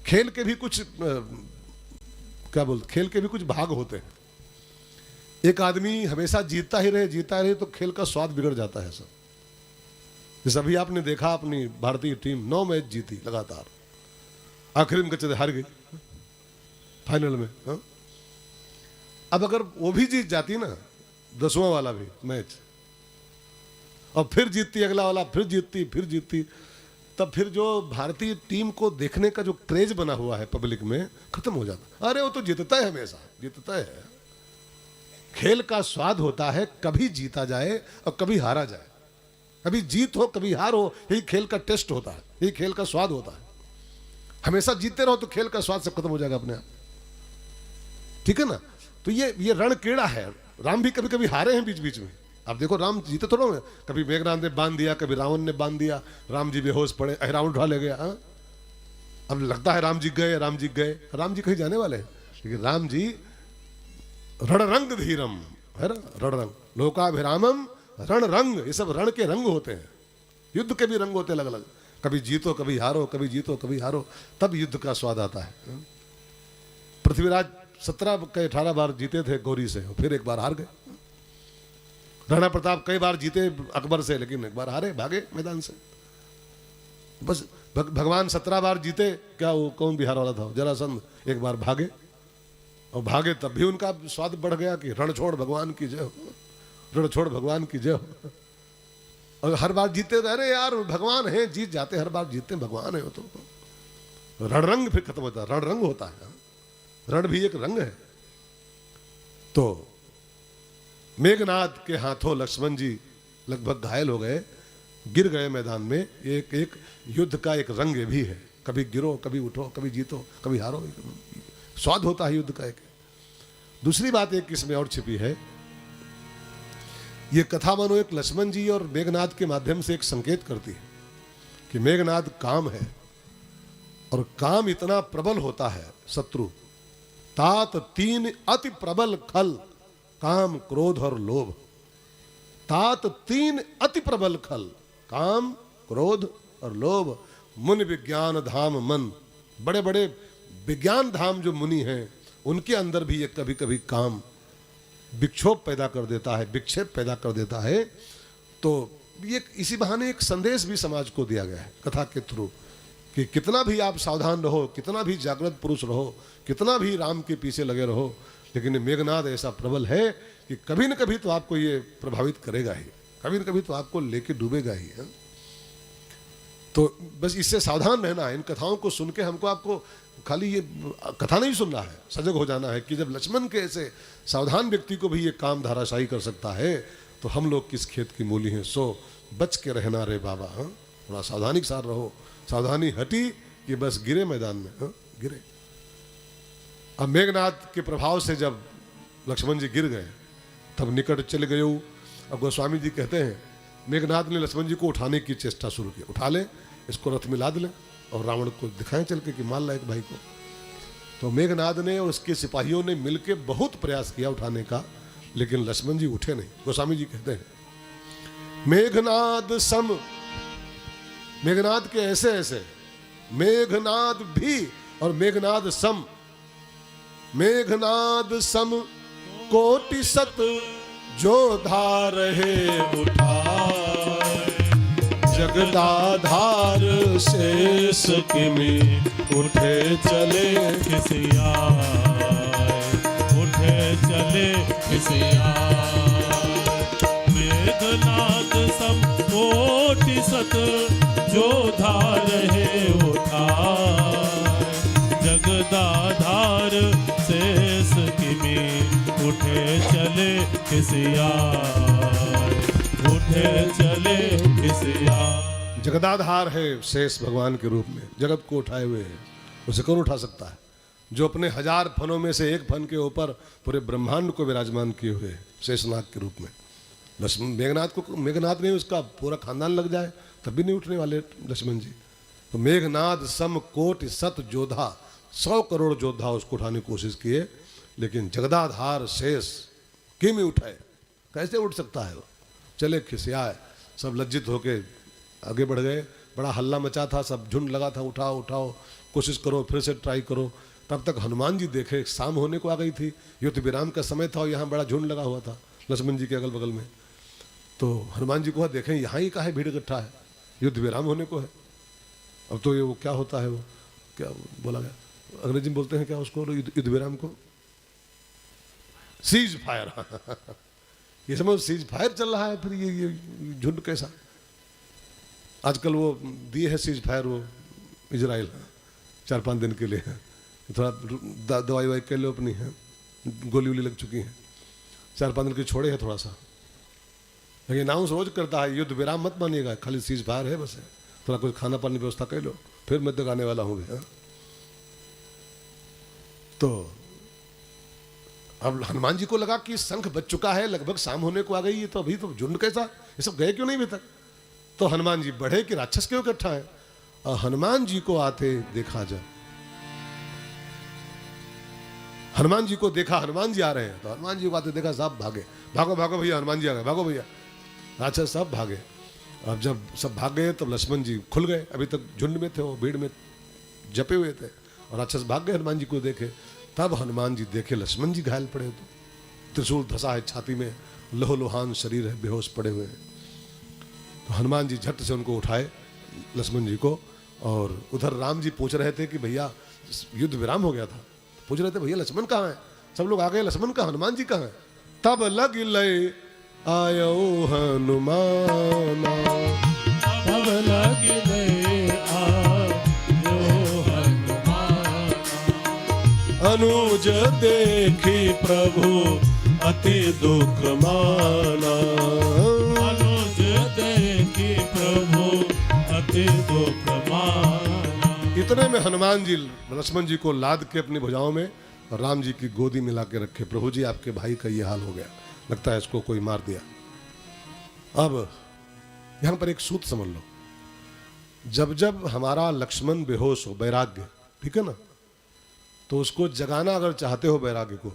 खेल के भी कुछ क्या बोलते, खेल के भी कुछ भाग होते हैं। एक आदमी हमेशा जीतता ही रहे तो खेल का स्वाद बिगड़ जाता है सब। जैसे अभी आपने देखा अपनी भारतीय टीम 9 मैच जीती लगातार, आखिरी में कच्चे हार गई फाइनल में। हाँ? अब अगर वो भी जीत जाती ना 10वां वाला भी मैच, और फिर जीतती अगला वाला, फिर जीतती, तब फिर जो भारतीय टीम को देखने का जो क्रेज बना हुआ है पब्लिक में खत्म हो जाता। अरे वो तो जीतता है, हमेशा जीतता है। खेल का स्वाद होता है कभी जीता जाए और कभी हारा जाए, कभी जीत हो कभी हार हो, यही खेल का टेस्ट होता है, यही खेल का स्वाद होता है। हमेशा जीतते रहो तो खेल का स्वाद सब खत्म हो जाएगा अपने आप, ठीक है ना। तो ये रण क्रीड़ा है। राम भी कभी कभी हारे हैं बीच बीच में। आप देखो राम जीते थोड़ा है, कभी मेघनाथ ने बांध दिया, कभी रावण ने बांध दिया, राम जी बेहोश पड़े, रावण उठा ले गया। हाँ? अब लगता है राम जी गए, राम जी कहीं जाने वाले हैं, लेकिन राम जी रणरंग धीरम है ना, रणरंग लोकाभिरामम रणरंग, ये सब रण के रंग होते हैं, युद्ध के भी रंग होते हैं अलग अलग। कभी जीतो कभी हारो, कभी जीतो कभी हारो, तब युद्ध का स्वाद आता है। पृथ्वीराज 17 के 18 बार जीते थे गौरी से, फिर एक बार हार गए। राणा प्रताप कई बार जीते अकबर से, लेकिन एक बार हारे, भागे मैदान से। बस भगवान 17 बार जीते, क्या वो कौन बिहार वाला था जरासंध, एक बार भागे, और भागे तब भी उनका स्वाद बढ़ गया कि रणछोड़ भगवान की जय हो, रणछोड़ भगवान की जय हो। और हर बार जीते, अरे यार भगवान है, जीत जाते, हर बार जीतते भगवान है। वो तो रणरंग फिर खत्म होता है, रणरंग होता है। रण भी एक रंग है। तो मेघनाद के हाथों लक्ष्मण जी लगभग घायल हो गए, गिर गए मैदान में। एक युद्ध का एक रंग भी है, कभी गिरो कभी उठो, कभी जीतो कभी हारो, स्वाद होता है युद्ध का एक। दूसरी बात एक इसमें और छिपी है, ये कथा मानो एक लक्ष्मण जी और मेघनाद के माध्यम से एक संकेत करती है कि मेघनाद काम है, और काम इतना प्रबल होता है शत्रु, तात 3 अति प्रबल खल, काम क्रोध और लोभ। तात 3 अति प्रबल खल, काम क्रोध और लोभ। मुनि विज्ञान धाम मन, बड़े बड़े विज्ञान धाम जो मुनि हैं उनके अंदर भी ये कभी कभी काम विक्षोभ पैदा कर देता है, विक्षेप पैदा कर देता है। तो ये इसी बहाने एक संदेश भी समाज को दिया गया है कथा के थ्रू, कि कितना भी आप सावधान रहो, कितना भी जागृत पुरुष रहो, कितना भी राम के पीछे लगे रहो, लेकिन मेघनाद ऐसा प्रबल है कि कभी न कभी तो आपको ये प्रभावित करेगा ही, कभी न कभी तो आपको लेके डूबेगा ही है। तो बस इससे सावधान रहना है। इन कथाओं को सुन के हमको आपको खाली ये कथा नहीं सुनना है, सजग हो जाना है कि जब लक्ष्मण के ऐसे सावधान व्यक्ति को भी ये काम धाराशायी कर सकता है, तो हम लोग किस खेत की मूली हैं, सो बच के रहना रे बाबा। हाँ, थोड़ा सावधानी के साथ रहो। सावधानी हटी कि बस गिरे मैदान में, हाँ गिरे। अब मेघनाद के प्रभाव से जब लक्ष्मण जी गिर गए, तब निकट चले गए। अब गोस्वामी जी कहते हैं मेघनाद ने लक्ष्मण जी को उठाने की चेष्टा शुरू की, उठा ले, इसको रथ में लाद ले और रावण को दिखाएं चल के कि मार ला एक भाई को। तो मेघनाद ने और उसके सिपाहियों ने मिलकर बहुत प्रयास किया उठाने का, लेकिन लक्ष्मण जी उठे नहीं। गोस्वामी जी कहते हैं मेघनाद सम, मेघनाद के ऐसे ऐसे, मेघनाद भी और मेघनाद सम, मेघनाद सम कोटि सत जो धार है उठाए, जगदाधार शेष किमी उठे चले खिसियाए, उठे चले खिसियाए। मेघनाद सम कोटि सत जो धार है उठाए, जगदाधार शेष किमी उठे चले खिसियाए, उठे चले खिसियाए। जगदाधार है शेष भगवान के रूप में, जगत को उठाए हुए है, उसे कौन उठा सकता है? जो अपने 1000 फनों में से एक फन के ऊपर पूरे ब्रह्मांड को विराजमान किए हुए शेषनाग के रूप में। बस मेघनाद नहीं, उसका पूरा खानदान लग जाए तब भी नहीं उठने वाले लक्ष्मण जी। तो मेघनाद सम कोटि सत जोधा, 100 करोड़ योद्धा उसको उठाने की कोशिश किए, लेकिन जगदाधार शेष क्यों नहीं उठाए? कैसे उठ सकता है वो? चले खिसियाए, सब लज्जित होके आगे बढ़ गए। बड़ा हल्ला मचा था, सब झुंड लगा था, उठाओ उठाओ, कोशिश करो, फिर से ट्राई करो। तब तक हनुमान जी देखे शाम होने को आ गई थी, युद्ध विराम का समय था और यहाँ बड़ा झुंड लगा हुआ था लक्ष्मण जी के अगल बगल में। तो हनुमान जी को देखें यहाँ ही काहे भीड़ इकट्ठा है, युद्ध विराम होने को है। अब तो ये वो क्या होता है, वो क्या बोला गया, अंग्रेजी में बोलते हैं क्या उसको, युद्ध विराम को, सीज फायर। ये समझो सीज फायर चल रहा है, फिर ये झुंड कैसा। आजकल वो दिए है सीज फायर वो इजराइल 4-5 दिन के लिए, थोड़ा दवाई ववाई कर लो अपनी है, गोली वोली लग चुकी है, 4-5 दिन के छोड़े है थोड़ा सा। लेकिन अनाउंस रोज करता है युद्ध विराम मत मानिएगा, खाली सीज फायर है बस है, थोड़ा कुछ खाना पानी व्यवस्था कर लो, फिर मैं तक आने वाला हूँ। तो अब हनुमान जी को लगा कि शंख बज चुका है, लगभग शाम होने को आ गई है, तो अभी तो झुंड कैसा, ये सब गए क्यों नहीं अभी तक। तो हनुमान जी बढ़े कि राक्षस क्यों इकट्ठा है, और हनुमान जी को आते देखा जब, हनुमान जी को देखा, हनुमान जी आ रहे हैं, तो हनुमान जी को आते देखा, सब भागे, भागो भागो भैया, हनुमान जी आ गए, भागो भैया। राक्षस सब भागे। अब जब सब भाग गए तब लक्ष्मण जी खुल गए, अभी तक झुंड में थे, वो भीड़ में जपे हुए थे, और राक्षस भाग गए हनुमान जी को देखे। तब हनुमान जी देखे लक्ष्मण जी घायल पड़े, तो त्रिशूल धसा है छाती में, लोह लोहान शरीर है, बेहोश पड़े हुए हैं। तो हनुमान जी झट से उनको उठाए लक्ष्मण जी को, और उधर राम जी पूछ रहे थे कि भैया युद्ध विराम हो गया था, पूछ रहे थे भैया लक्ष्मण कहाँ है, सब लोग आ गए, लक्ष्मण कहाँ, हनुमान जी कहाँ है। तब लग लय आयो हनुमाना, तब लग लय आयो हनुमाना, अनुज देखी प्रभु अति दुख माना, अनुज देखी प्रभु अति दुख माना। इतने में हनुमान जी लक्ष्मण जी को लाद के अपनी भुजाओं में और राम जी की गोदी में ला के रखे। प्रभु जी आपके भाई का ये हाल हो गया, लगता है इसको कोई मार दिया। अब यहां पर एक सूत्र समझ लो, जब जब हमारा लक्ष्मण बेहोश हो, वैराग्य, ठीक है ना, तो उसको जगाना अगर चाहते हो वैराग्य को,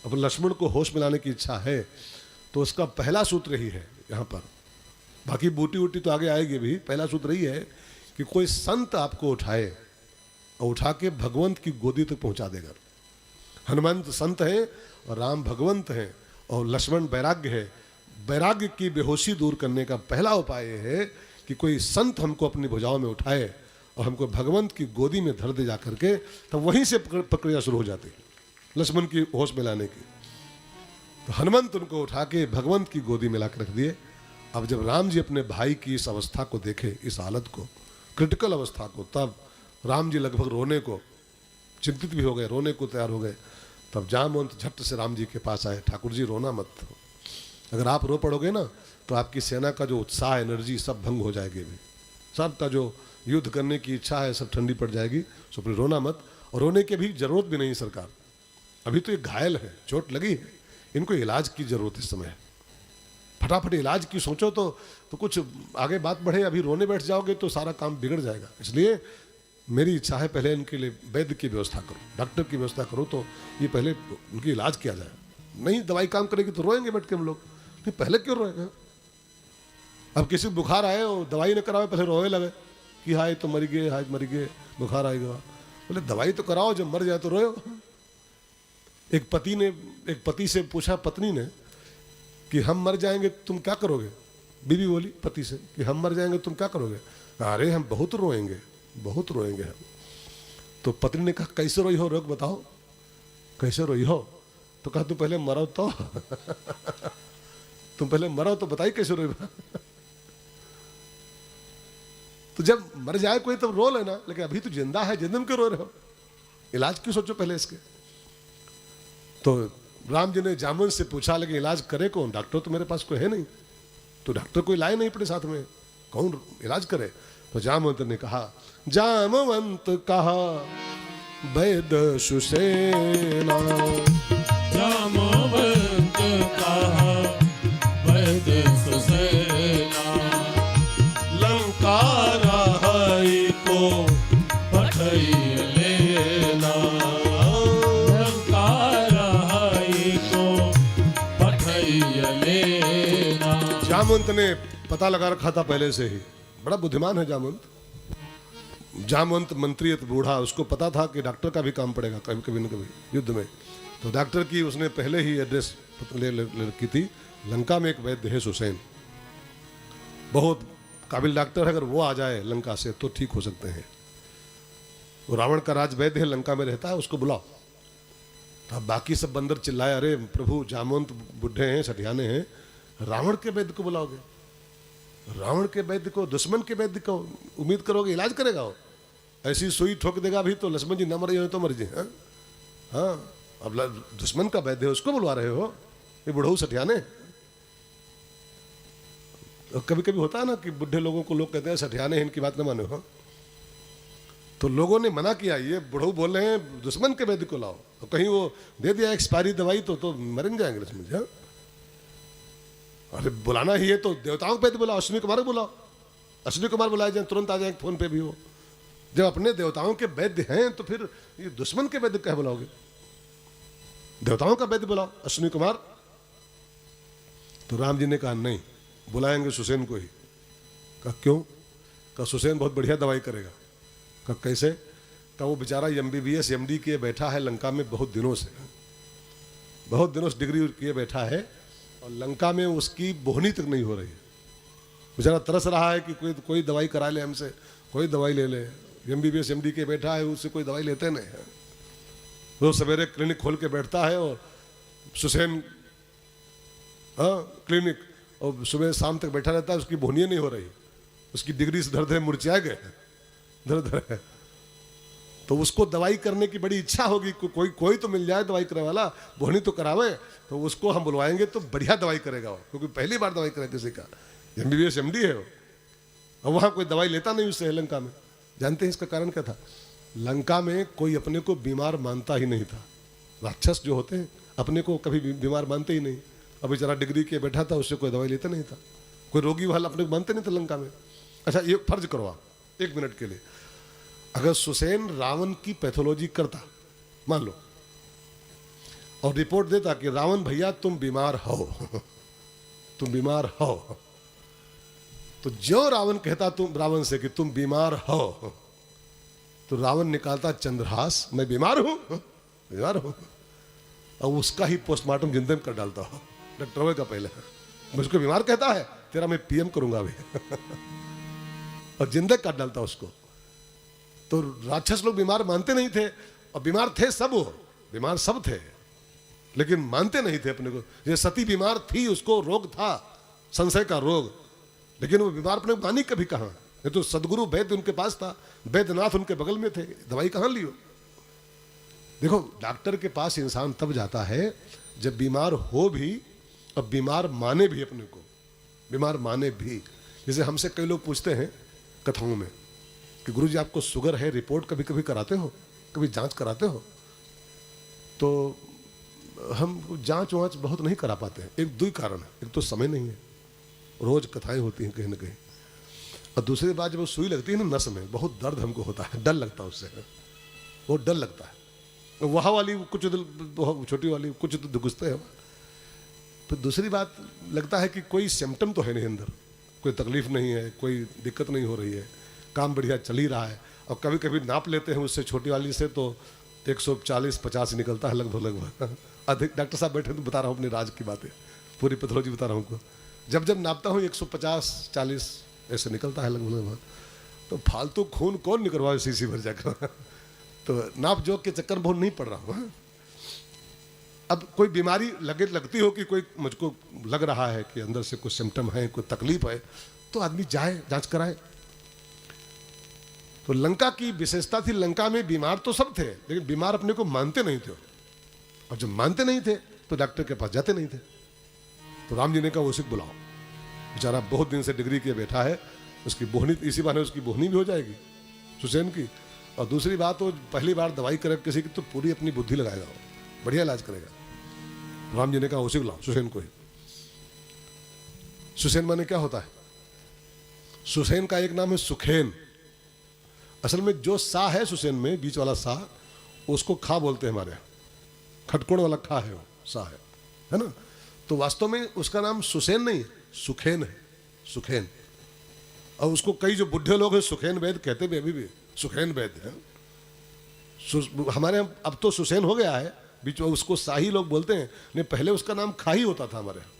अब लक्ष्मण को होश मिलाने की इच्छा है, तो उसका पहला सूत्र ही है यहां पर, बाकी बूटी वूटी तो आगे आएगी भी, पहला सूत्र ही है कि कोई संत आपको उठाए और उठा के भगवंत की गोदी तक पहुंचा देगा। हनुमान संत है और राम भगवंत है और लक्ष्मण वैराग्य है। वैराग्य की बेहोशी दूर करने का पहला उपाय है कि कोई संत हमको अपनी भुजाओं में उठाए और हमको भगवंत की गोदी में धर दे जा करके, तब वहीं से प्रक्रिया शुरू हो जाती है लक्ष्मण की होश में लाने की। तो हनुमंत उनको उठा के भगवंत की गोदी में ला के रख दिए। अब जब राम जी अपने भाई की इस अवस्था को देखे, इस हालत को, क्रिटिकल अवस्था को, तब राम जी लगभग रोने को, चिंतित भी हो गए, रोने को तैयार हो गए। तब जामवंत झट से राम जी के पास आए, ठाकुर जी रोना मत, अगर आप रो पड़ोगे ना तो आपकी सेना का जो उत्साह, एनर्जी सब भंग हो जाएगी, भी सबका जो युद्ध करने की इच्छा है सब ठंडी पड़ जाएगी। सो फिर रोना मत, और रोने की भी जरूरत भी नहीं सरकार, अभी तो ये घायल है, चोट लगी है, इनको इलाज की जरूरत इस समय, फटाफट इलाज की सोचो तो कुछ आगे बात बढ़े। अभी रोने बैठ जाओगे तो सारा काम बिगड़ जाएगा। इसलिए मेरी इच्छा है पहले इनके लिए वैद्य की व्यवस्था करो, डॉक्टर की व्यवस्था करो, तो ये पहले उनकी इलाज किया जाए। नहीं दवाई काम करेगी तो रोएंगे बैठ के हम लोग, नहीं पहले क्यों रोएंगे। अब किसी को बुखार आए और दवाई न करावे, पहले रोए लगे कि हाय तो मर गए, हाय मर गए, बुखार आएगा। बोले दवाई तो कराओ, जब मर जाए तो रोए। एक पति से पूछा पत्नी ने कि हम मर जाएंगे तुम क्या करोगे। बीवी बोली पति से कि हम मर जाएंगे तुम क्या करोगे। अरे हम बहुत रोएंगे, बहुत रोएंगे हम। तो पत्नी ने कहा कैसे रोई हो, रोग बताओ कैसे रोई हो। तो कहा तुम पहले मरो तो तुम पहले मरो तो बताइए कैसे रोई। तो जब मर जाए कोई तब रो लेना, लेकिन अभी तो जिंदा है, जिंदम क्यों रो रहे हो, इलाज क्यों सोचो पहले इसके। तो राम जी ने जामवंत से पूछा, लेकिन इलाज करे कौन, डॉक्टर तो मेरे पास कोई है नहीं, तो डॉक्टर कोई लाए नहीं पड़े साथ में, कौन इलाज करे। तो जामवंत ने कहा, जामवंत कहा वैद्य सुसेना, जामवंत कहा वैद्य सुसेना, लंका राही को पठई लेना, लंका राही को पठई लेना। जामवंत ने पता लगा रखा था पहले से ही बड़ा बुद्धिमान है जामवंत। जामवंत मंत्री बूढ़ा, उसको पता था कि डॉक्टर का भी काम पड़ेगा कभी कभी न कभी युद्ध में। तो डॉक्टर की उसने पहले ही एड्रेस ले रखी थी। लंका में एक वैद्य है सुसैन, बहुत काबिल डॉक्टर है, अगर वो आ जाए लंका से तो ठीक हो सकते हैं। वो रावण का राज वैद्य है, लंका में रहता है, उसको बुलाओ। अब बाकी सब बंदर चिल्लाए, अरे प्रभु जामवंत बुढ़े हैं, सठियाने हैं, रावण के वैद्य को बुलाओगे? रावण के वैद्य को, दुश्मन के वैद्य को उम्मीद करोगे इलाज करेगा वो? ऐसी सुई ठोक देगा भी तो लक्ष्मण जी न मर जाए तो मर जाए। हाँ हाँ, अब दुश्मन का वैद्य है, उसको बुलवा रहे हो? ये बुढ़ऊ सठियाने। कभी कभी होता है ना कि बुढ़े लोगों को लोग कहते हैं सठियाने हैं, इनकी बात न मानो। हाँ, तो लोगों ने मना किया, ये बुढ़ऊ बोल रहे हैं दुश्मन के वैद्य को लाओ। तो कहीं वो दे दिया एक्सपायरी दवाई तो मर जाएंगे लक्ष्मण जी। हाँ, अरे बुलाना ही है तो देवताओं के वैद्य बुलाओ, अश्विनी कुमार को बुलाओ। अश्विनी कुमार बुलाए जाए, तुरंत आ जाए, फोन पे भी हो। जब अपने देवताओं के वैद्य हैं तो फिर ये दुश्मन के वैद्य कह बुलाओगे? देवताओं का वैद्य बुलाओ, अश्विनी कुमार। तो राम जी ने कहा नहीं, बुलाएंगे सुसैन को ही। कहा क्यों? कहा सुसैन बहुत बढ़िया दवाई करेगा। कहा कैसे? कहा वो बेचारा MBBS MD किए बैठा है लंका में बहुत दिनों से, बहुत दिनों से डिग्री किए बैठा है, और लंका में उसकी बोहनी तक नहीं हो रही है। बेचारा तरस रहा है कि कोई दवाई करा ले हमसे, कोई दवाई ले ले। MBBS MD के बैठा है, उससे कोई दवाई लेते नहीं है। वो सवेरे क्लिनिक खोल के बैठता है और सुसैन, हाँ क्लिनिक, और सुबह शाम तक बैठा रहता है, उसकी बोहनी नहीं हो रही, उसकी डिग्री से धर मुरझा गए, धर है। तो उसको दवाई करने की बड़ी इच्छा होगी, कोई तो मिल जाए दवाई करने वाला, बोहनी तो करावे, तो उसको हम बुलवाएंगे तो बढ़िया दवाई करेगा वो, क्योंकि पहली बार दवाई करेगा किसी का। MBBS MD है वो, और वहाँ कोई दवाई लेता नहीं उससे लंका में। जानते हैं इसका कारण क्या था? लंका में कोई अपने को बीमार मानता ही नहीं था। राक्षस जो होते हैं अपने को कभी बीमार मानते ही नहीं। अब बेचारा डिग्री के बैठा था, उससे कोई दवाई लेता नहीं था, कोई रोगी वाला अपने को मानते नहीं था लंका में। अच्छा ये फर्ज करो आप 1 मिनट के लिए, अगर सुसैन रावण की पैथोलॉजी करता मान लो, और रिपोर्ट देता कि रावण भैया तुम बीमार हो, तुम बीमार हो, तो जो रावण कहता तुम रावण से कि तुम बीमार हो, तो रावण निकालता चंद्रहास, मैं बीमार हूं, बीमार हूं, और उसका ही पोस्टमार्टम जिंदे में कर डालता हो डॉक्टर का पहले। मुझको बीमार कहता है, तेरा मैं PM करूंगा अभी और जिंदे काट डालता उसको। तो राक्षस लोग बीमार मानते नहीं थे, और बीमार थे सब, वो बीमार सब थे, लेकिन मानते नहीं थे अपने को। ये सती बीमार थी, उसको रोग था, संशय का रोग, लेकिन वो बीमार अपने को मानी कभी कहाँ? ये तो सदगुरु वैद्य उनके पास था, वैद्यनाथ उनके बगल में थे, दवाई कहाँ लियो? देखो डॉक्टर के पास इंसान तब जाता है जब बीमार हो भी और बीमार माने भी अपने को, बीमार माने भी। जैसे हमसे कई लोग पूछते हैं कथाओं में कि गुरुजी आपको शुगर है, रिपोर्ट कभी कभी कराते हो, कभी जांच कराते हो? तो हम जांच वाँच बहुत नहीं करा पाते हैं। एक दो ही कारण है, एक तो समय नहीं है, रोज कथाएं होती हैं कहीं ना कहीं, और दूसरी बात जब वो सुई लगती है ना नस में, बहुत दर्द हमको होता है, डर लगता है उससे, बहुत डर लगता है। वहाँ वाली कुछ छोटी वाली कुछ तो घुसते हैं। फिर दूसरी बात लगता है कि कोई सिम्टम तो है नहीं अंदर, कोई तकलीफ नहीं है, कोई दिक्कत नहीं हो रही है, काम बढ़िया चल ही रहा है। और कभी कभी नाप लेते हैं उससे छोटी वाली से तो 140-50 निकलता है लगभग अधिक। डॉक्टर साहब बैठे तो बता रहा हूँ अपने राज की बातें, पूरी पैथोलॉजी बता रहा हूँ उनको। जब नापता हूँ 150-40 ऐसे निकलता है लगभग। तो फालतू खून कौन निकलवाए सीसी भर जाकर तो नाप जोक के चक्कर में बहुत नहीं पड़ रहा हूँ। अब कोई बीमारी लगती हो कि कोई मुझको लग रहा है कि अंदर से कुछ सिम्टम है, कोई तकलीफ है, तो आदमी जाए जांच कराए। तो लंका की विशेषता थी, लंका में बीमार तो सब थे, लेकिन बीमार अपने को मानते नहीं थे, और जब मानते नहीं थे तो डॉक्टर के पास जाते नहीं थे। तो राम जी ने कहा उसे बुलाओ, बेचारा बहुत दिन से डिग्री किए बैठा है, उसकी बोहनी, इसी बहाने उसकी बोहनी भी हो जाएगी सुसैन की। और दूसरी बात, वो पहली बार दवाई करे किसी की तो पूरी अपनी बुद्धि लगाएगा, वो बढ़िया इलाज करेगा। राम जी ने कहा उसे बुलाओ, सुसैन को ही। सुसैन माने क्या होता है? सुसैन का एक नाम है सुखेन। असल में जो सा है सुसैन में, बीच वाला सा, उसको खा बोलते हैं हमारे यहाँ, खटकोण वाला खा है वो, सा है ना। तो वास्तव में उसका नाम सुसैन नहीं है, सुखेन है, सुखेन। और उसको कई जो बुढ़े लोग हैं सुखेन वैद्य कहते भी अभी भी, सुखेन वैद्य है। हमारे यहाँ अब तो सुसेन हो गया है, बीच में उसको शाही लोग बोलते हैं, नहीं पहले उसका नाम खाही होता था हमारे यहाँ।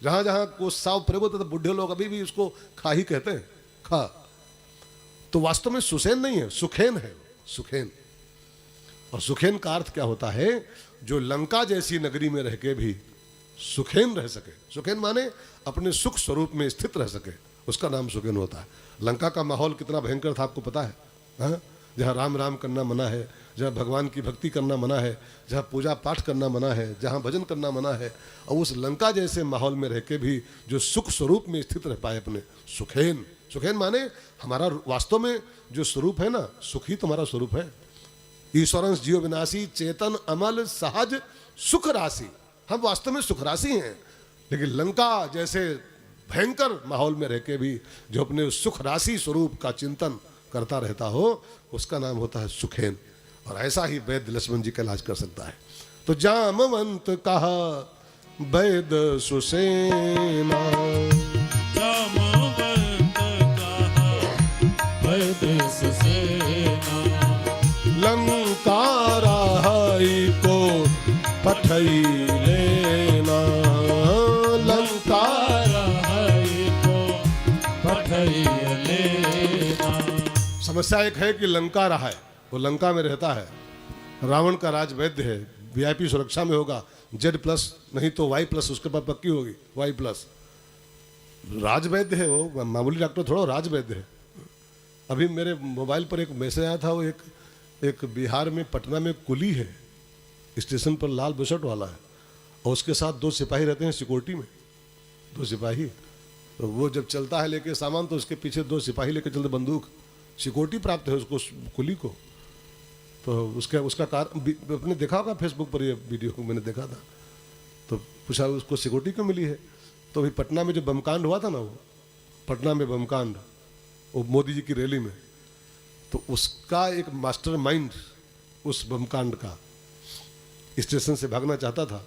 जहाँ जहाँ को साव प्रयोग होता था बुढ़े लोग अभी भी उसको खाही कहते हैं, खा। तो वास्तव में सुसेन नहीं है, सुखेन है, सुखेन। और सुखेन का अर्थ क्या होता है? जो लंका जैसी नगरी में रह के भी सुखेन रह सके। सुखेन माने अपने सुख स्वरूप में स्थित रह सके, उसका नाम सुखेन होता है। लंका का माहौल कितना भयंकर था आपको पता है, हाँ? जहाँ राम राम करना मना है, जहाँ भगवान की भक्ति करना मना है, जहाँ पूजा पाठ करना मना है, जहाँ भजन करना मना है, और उस लंका जैसे माहौल में रह के भी जो सुख स्वरूप में स्थित रह पाए अपने, सुखेन। सुखेन माने हमारा वास्तव में जो स्वरूप है ना, सुख ही तुम्हारा स्वरूप है। ईश्वरंस जीव विनाशी चेतन अमल सहज सुख राशि। हम वास्तव में सुख राशि हैं, लेकिन लंका जैसे भयंकर माहौल में रह के भी जो अपने सुख राशि स्वरूप का चिंतन करता रहता हो, उसका नाम होता है सुखेन। और ऐसा ही वैद्य लक्ष्मण जी का इलाज कर सकता है। तो जामवंत कहा वैद्य सुसेना, जामवंत कहा वैद्य सुसेना, लंका राही को पठई लेना, लंका राही को पठई लेना। समस्या एक है कि लंका रहा है, वो लंका में रहता है, रावण का राज वैद्य है, वीआईपी सुरक्षा में होगा, Z+ नहीं तो Y+ उसके पास पक्की होगी, Y+। राज वैद्य है वो, मामूली डॉक्टर थोड़ा राज वैद्य है। अभी मेरे मोबाइल पर एक मैसेज आया था, वो एक बिहार में पटना में कुली है, स्टेशन पर लाल बुशर्ट वाला है, और उसके साथ 2 सिपाही रहते हैं सिक्योरिटी में, 2 सिपाही। तो वो जब चलता है लेके सामान, तो उसके पीछे 2 सिपाही लेके चलते, बंदूक, सिक्योरिटी प्राप्त है उसको, कुली को। तो उसका कार अपने देखा होगा फेसबुक पर, ये वीडियो मैंने देखा था। तो पूछा उसको सिक्योरिटी क्यों मिली है? तो अभी पटना में जो बमकांड हुआ था ना, वो पटना में बमकांड, वो मोदी जी की रैली में, तो उसका एक मास्टरमाइंड उस बमकांड का स्टेशन से भागना चाहता था,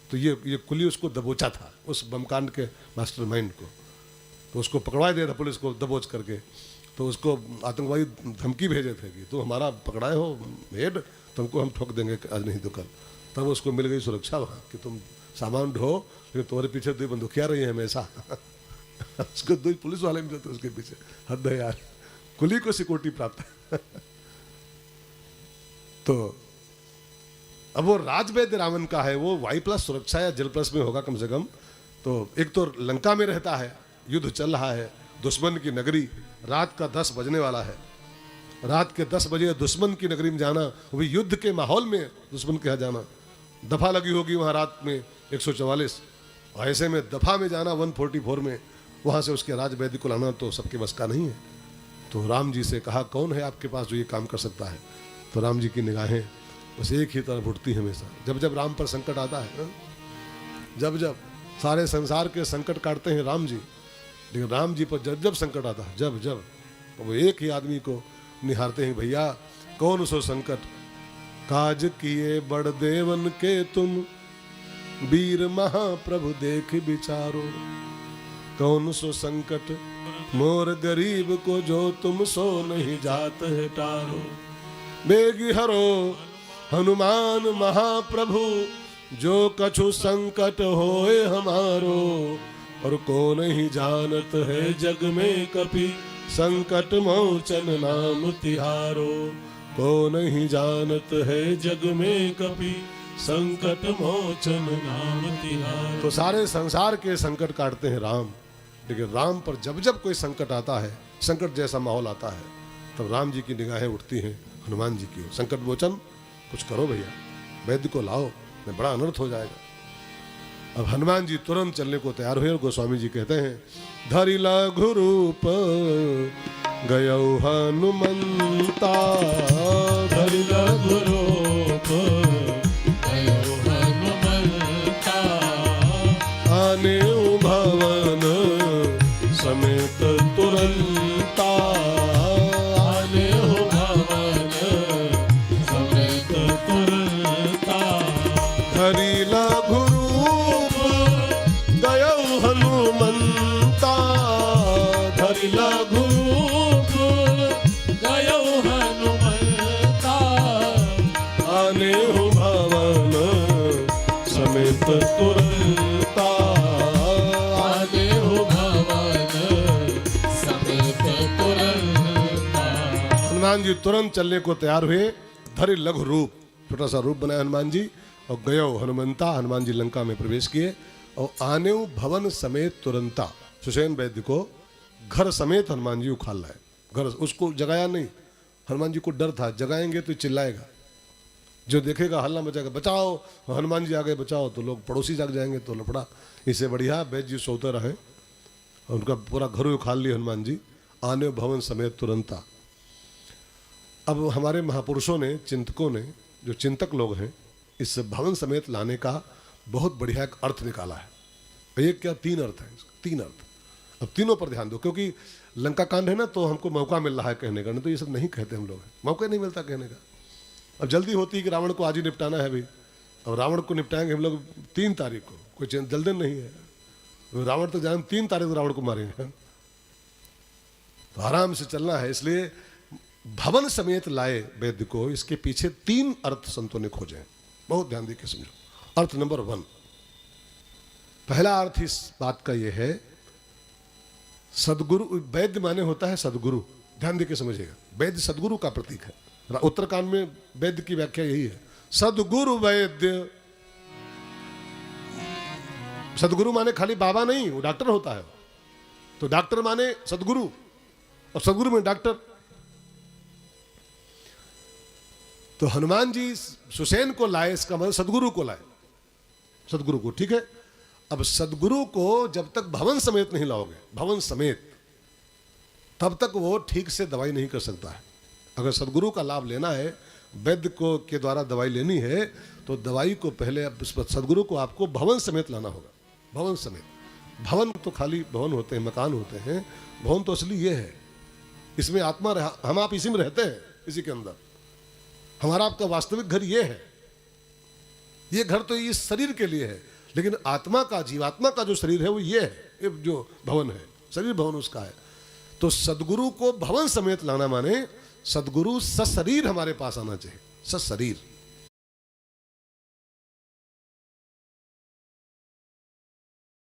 तो ये कुली उसको दबोचा था, उस बमकांड के मास्टरमाइंड को। तो उसको पकड़वा दिया था पुलिस को दबोच करके। तो उसको आतंकवादी धमकी भेजे थे कि तुम हमारा पकड़ाए हो हेड, तुमको हम ठोक देंगे आज नहीं तो कल। तब उसको मिल गई सुरक्षा वहाँ कि तुम सामान ढो, लेकिन तुम्हारे पीछे 2 बंदूकियाँ रही हैं हमेशा। उसको 2 पुलिस वाले मिले थे उसके पीछे। हद है यार, कुली को सिक्योरिटी प्राप्त है। तो अब वो राजवैद्य रावण का है, वो Y+ सुरक्षा या जल+ में होगा कम से कम। तो एक तो लंका में रहता है, युद्ध चल रहा है, दुश्मन की नगरी, रात का 10 बजने वाला है, रात के 10 बजे दुश्मन की नगरी में जाना, वो भी युद्ध के माहौल में दुश्मन के यहाँ जाना। दफा लगी होगी वहाँ रात में 144, और ऐसे में दफा में जाना 144 में, वहाँ से उसके राजवैद्य को लाना तो सबके बस का नहीं है। तो राम जी से कहा कौन है आपके पास जो ये काम कर सकता है? तो राम जी की निगाहें बस एक ही तरफ उठती हमेशा। जब जब राम पर संकट आता है, जब जब सारे संसार के संकट काटते हैं राम जी, लेकिन राम जी पर जब जब संकट आता है, जब जब, तो वो एक ही आदमी को निहारते हैं, भैया कौन सो संकट? काज किए बड़ देवन के तुम, वीर महाप्रभु देख विचारो, कौन सो संकट मोर गरीब को, जो तुम सो नहीं जात है टारो। बेगी हरो हनुमान महाप्रभु, जो कछु संकट होए हमारो, और को नहीं जानत है जग में कपि, संकट मोचन नाम तिहारो। को नहीं जानत है जग में कपि, संकट मोचन नाम तिहारो। तो सारे संसार के संकट काटते हैं राम, लेकिन राम पर जब जब कोई संकट आता है, संकट जैसा माहौल आता है, तब राम जी की निगाहें उठती हैं हनुमान जी की ओर। संकट मोचन कुछ करो भैया, वैद्य को लाओ, नहीं बड़ा अनर्थ हो जाएगा। अब हनुमान जी तुरंत चलने को तैयार हुए, और गोस्वामी जी कहते हैं, धरि लघु रूप गयौ हनुमंता, धरि लघु रूप गयौ हनुमंता, आने भवन समेत तुरंता, आने भवन समेत तुरंता। धरि लघु गयौ हनुमंता, धरि लघु जी तुरंत चलने को तैयार हुए, धरि लघु रूप, छोटा सा रूप बनाया हनुमान जी, और गयो हनुमंता, हनुमान जी लंका में प्रवेश किए, और आनेऊ भवन समेत तुरंता, सुषेण वैद्य को घर समेत हनुमान जी उखाड़ लाए। घर उसको जगाया नहीं, हनुमान जी को डर था, जगाएंगे तो चिल्लाएगा, जो देखेगा हल्ला मचाएगा, बचाओ, हनुमान जी आ गए बचाओ, तो लोग पड़ोसी जाग जाएंगे तो लफड़ा। इससे बढ़िया वैद्य जी सोते रहे, उनका पूरा घर उखाड़ लिया हनुमान जी, आने भवन समेत तुरंता। अब हमारे महापुरुषों ने, चिंतकों ने, जो चिंतक लोग हैं, इस भवन समेत लाने का बहुत बढ़िया एक अर्थ निकाला है। एक क्या, तीन अर्थ है, तीन अर्थ। अब तीनों पर ध्यान दो, क्योंकि लंका कांड है ना, तो हमको मौका मिल रहा है कहने का, नहीं तो ये सब नहीं कहते हम लोग, मौका नहीं मिलता कहने का। अब जल्दी होती है कि रावण को आज ही निपटाना है भाई, अब रावण को निपटाएंगे हम लोग 3 तारीख को, कोई जल्दी नहीं है, रावण तो जान 3 तारीख को रावण को मारेंगे, तो आराम से चलना है। इसलिए भवन समेत लाए वैद्य को, इसके पीछे 3 अर्थ संतों ने खोजे, बहुत ध्यान देकर समझो। अर्थ नंबर 1, पहला अर्थ इस बात का यह है, सदगुरु, वैद्य माने होता है सदगुरु, ध्यान देकर समझिएगा, वैद्य सदगुरु का प्रतीक है। उत्तरकांड में वैद्य की व्याख्या यही है, सदगुरु वैद्य। सदगुरु माने खाली बाबा नहीं, वो डॉक्टर होता है, तो डॉक्टर माने सदगुरु, और सदगुरु में डॉक्टर। तो हनुमान जी सुषेण को लाए, इसका मतलब सदगुरु को लाए, सदगुरु को, ठीक है। अब सदगुरु को जब तक भवन समेत नहीं लाओगे, भवन समेत, तब तक वो ठीक से दवाई नहीं कर सकता है। अगर सदगुरु का लाभ लेना है, वैद्य को के द्वारा दवाई लेनी है, तो दवाई को पहले सदगुरु को आपको भवन समेत लाना होगा, भवन समेत। भवन तो खाली भवन होते हैं, मकान होते हैं, भवन तो असली ये है, इसमें आत्मा हम आप इसी में रहते हैं, इसी के अंदर। हमारा आपका वास्तविक घर ये है, ये घर तो इस शरीर के लिए है, लेकिन आत्मा का, जीवात्मा का जो शरीर है वो ये है, ये जो भवन है, शरीर भवन उसका है। तो सदगुरु को भवन समेत लाना माने सदगुरु सशरीर हमारे पास आना चाहिए, सशरीर।